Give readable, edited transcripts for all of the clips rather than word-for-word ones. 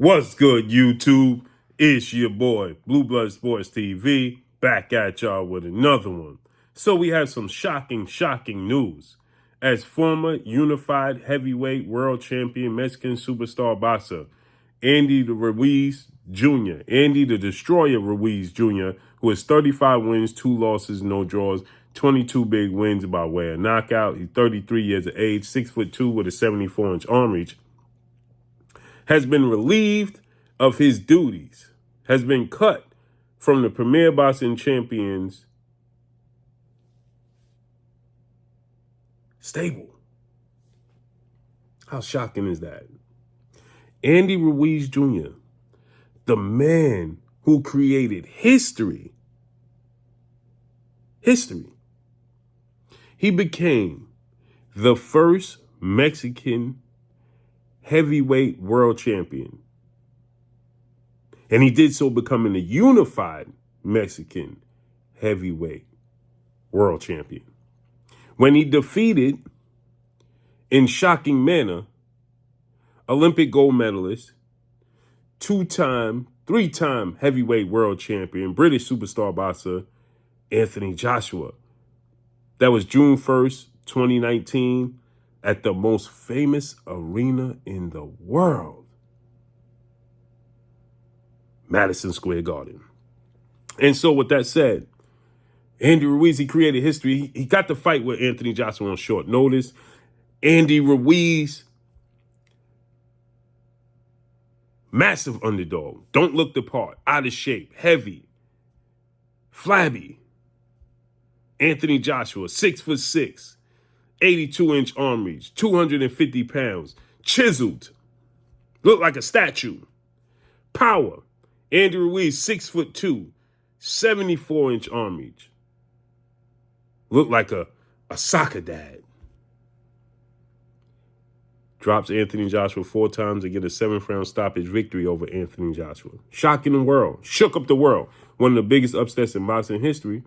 What's good, YouTube? It's your boy, Blue Blood Sports TV, back at y'all with another one. So we have some shocking news. As former unified heavyweight world champion Mexican superstar boxer Andy Ruiz Jr., Andy the Destroyer Ruiz Jr., who has 35 wins, 2 losses, no draws, 22 big wins by way of knockout. He's 33 years of age, 6'2" with a 74-inch arm reach, has been relieved of his duties, has been cut from the Premier Boxing Champions stable. How shocking is that? Andy Ruiz Jr., the man who created history. He became the first Mexican heavyweight world champion. And he did so becoming a unified Mexican heavyweight world champion, when he defeated, in shocking manner, Olympic gold medalist, 3-time heavyweight world champion, British superstar boxer, Anthony Joshua. That was June 1st, 2019, at the most famous arena in the world, Madison Square Garden. And so with that said, Andy Ruiz, he created history. He got to fight with Anthony Joshua on short notice. Andy Ruiz, massive underdog. Don't look the part. Out of shape. Heavy. Flabby. Anthony Joshua, 6'6", 82-inch arm reach, 250 pounds. Chiseled. Looked like a statue. Power. Andy Ruiz, 6'2", 74-inch arm reach. Looked like a soccer dad. Drops Anthony Joshua 4 times to get a 7th-round stoppage victory over Anthony Joshua. Shocking the world. Shook up the world. One of the biggest upsets in boxing history.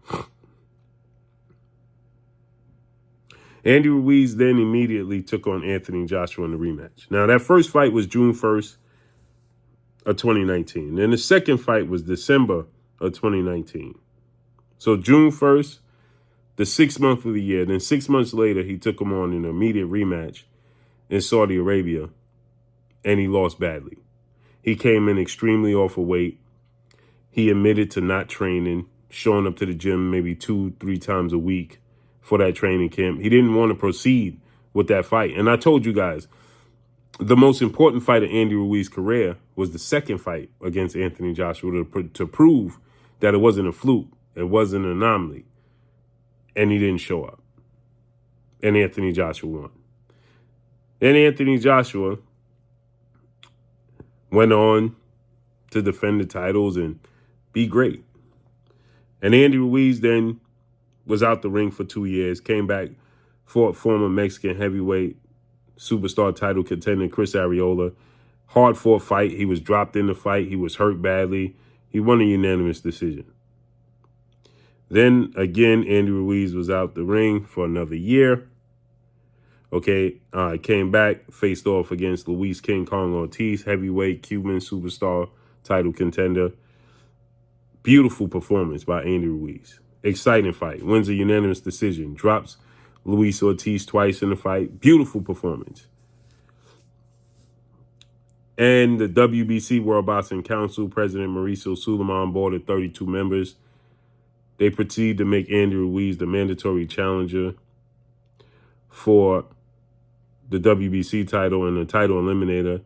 Andy Ruiz then immediately took on Anthony Joshua in the rematch. Now, that first fight was June 1st of 2019. And the second fight was December of 2019. So June 1st, the 6th month of the year. Then 6 months later, he took him on an immediate rematch in Saudi Arabia, and he lost badly. He came in extremely overweight. He admitted to not training, showing up to the gym maybe 2-3 times a week for that training camp. He didn't want to proceed with that fight. And I told you guys, the most important fight of Andy Ruiz's career was the second fight against Anthony Joshua to prove that it wasn't a fluke, it wasn't an anomaly. And he didn't show up. And Anthony Joshua won. Then Anthony Joshua went on to defend the titles and be great. And Andy Ruiz then was out the ring for 2 years, came back, fought former Mexican heavyweight superstar title contender Chris Arreola. Hard-fought fight. He was dropped in the fight. He was hurt badly. He won a unanimous decision. Then, again, Andy Ruiz was out the ring for another year. Okay, came back, faced off against Luis King Kong Ortiz, heavyweight Cuban superstar title contender. Beautiful performance by Andy Ruiz. Exciting fight. Wins a unanimous decision. Drops Luis Ortiz twice in the fight. Beautiful performance. And the WBC World Boxing Council President Mauricio Suleiman, board of 32 members, they proceed to make Andy Ruiz the mandatory challenger for the WBC title and the title eliminator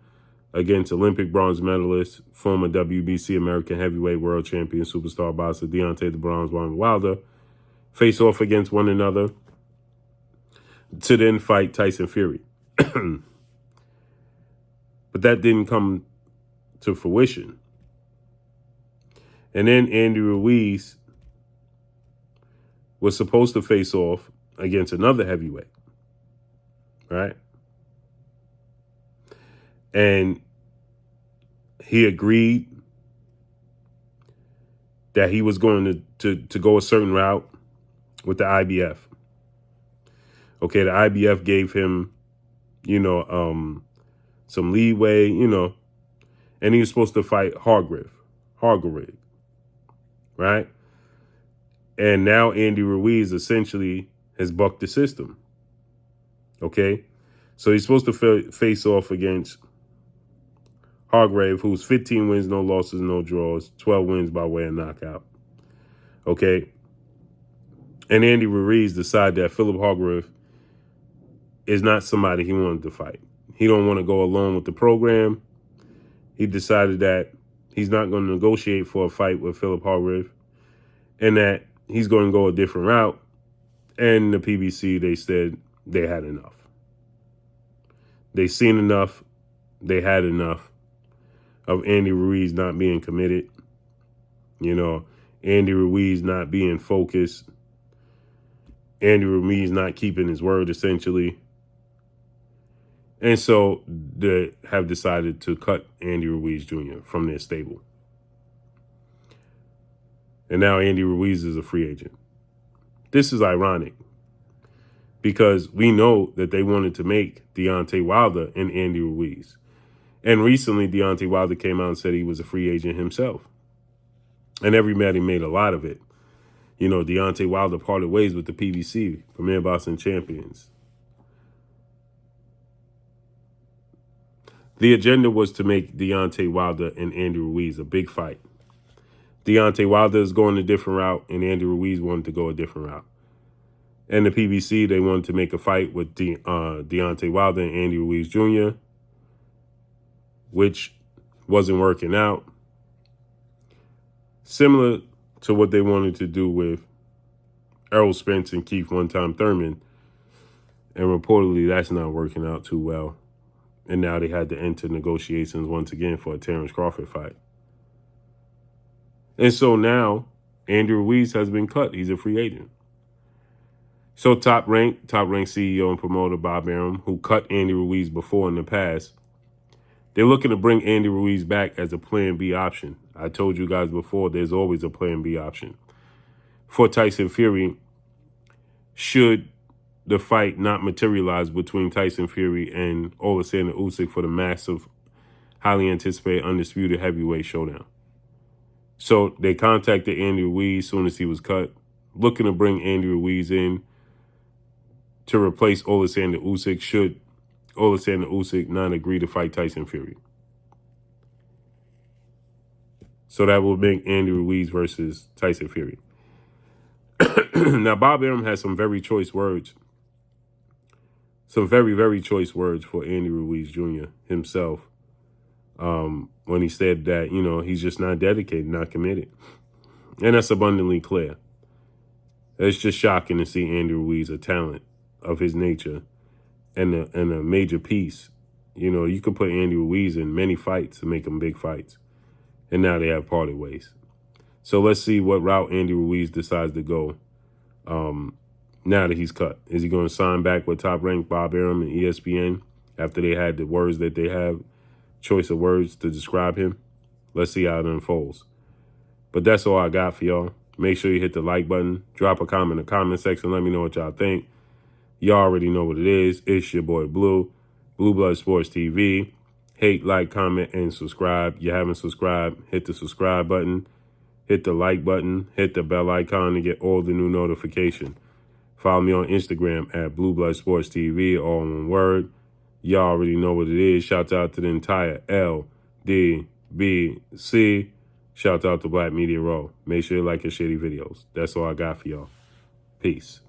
against Olympic bronze medalist, former WBC American heavyweight world champion, superstar boxer Deontay the Bronze Bomber Wilder, face off against one another to then fight Tyson Fury. But that didn't come to fruition. And then Andy Ruiz was supposed to face off against another heavyweight, right? And he agreed that he was going to go a certain route with the IBF. Okay, the IBF gave him, some leeway, And he was supposed to fight Hargrave, right? And now Andy Ruiz essentially has bucked the system. Okay? So he's supposed to face off against Hargrave, who's 15 wins, no losses, no draws, 12 wins by way of knockout. Okay? And Andy Ruiz decided that Philip Hargrave is not somebody he wanted to fight. He don't want to go along with the program. He decided that he's not going to negotiate for a fight with Philip Hargrave and that he's going to go a different route. And the PBC, they said they had enough. They seen enough. They had enough of Andy Ruiz not being committed. You know, Andy Ruiz not being focused. Andy Ruiz not keeping his word, essentially. And so they have decided to cut Andy Ruiz Jr. from their stable. And now Andy Ruiz is a free agent. This is ironic because we know that they wanted to make Deontay Wilder and Andy Ruiz. And recently, Deontay Wilder came out and said he was a free agent himself. And everybody made a lot of it. You know, Deontay Wilder parted ways with the PBC, Premier Boxing Champions. The agenda was to make Deontay Wilder and Andy Ruiz a big fight. Deontay Wilder is going a different route, and Andy Ruiz wanted to go a different route. And the PBC, they wanted to make a fight with Deontay Wilder and Andy Ruiz Jr., which wasn't working out. Similar to what they wanted to do with Errol Spence and Keith One-Time Thurman. And reportedly, that's not working out too well. And now they had to enter negotiations once again for a Terrence Crawford fight. And so now, Andy Ruiz has been cut. He's a free agent. So Top Rank CEO and promoter Bob Arum, who cut Andy Ruiz before in the past, they're looking to bring Andy Ruiz back as a Plan B option. I told you guys before, there's always a Plan B option. For Tyson Fury, should the fight not materialize between Tyson Fury and Alexander Usyk for the massive, highly anticipated, undisputed heavyweight showdown. So they contacted Andy Ruiz as soon as he was cut, looking to bring Andy Ruiz in to replace Alexander Usyk should Alexander Usyk not agree to fight Tyson Fury. So that will make Andy Ruiz versus Tyson Fury. Now, Bob Arum has some very choice words. Some very, very choice words for Andy Ruiz Jr. himself when he said that, you know, he's just not dedicated, not committed. And that's abundantly clear. It's just shocking to see Andy Ruiz, a talent of his nature and a major piece. You know, you could put Andy Ruiz in many fights to make them big fights. And now they have parted ways. So let's see what route Andy Ruiz decides to go now that he's cut. Is he going to sign back with Top Rank, Bob Arum, and ESPN after they had the words that they have, choice of words to describe him? Let's see how it unfolds. But that's all I got for y'all. Make sure you hit the like button. Drop a comment in the comment section. Let me know what y'all think. Y'all already know what it is. It's your boy Blue. Blue Blood Sports TV. Hate, like, comment, and subscribe. You haven't subscribed, hit the subscribe button. Hit the like button. Hit the bell icon to get all the new notifications. Follow me on Instagram at Blue Blood Sports TV, all in one word. Y'all already know what it is. Shout out to the entire LDBC. Shout out to Black Media Row. Make sure you like and share these videos. That's all I got for y'all. Peace.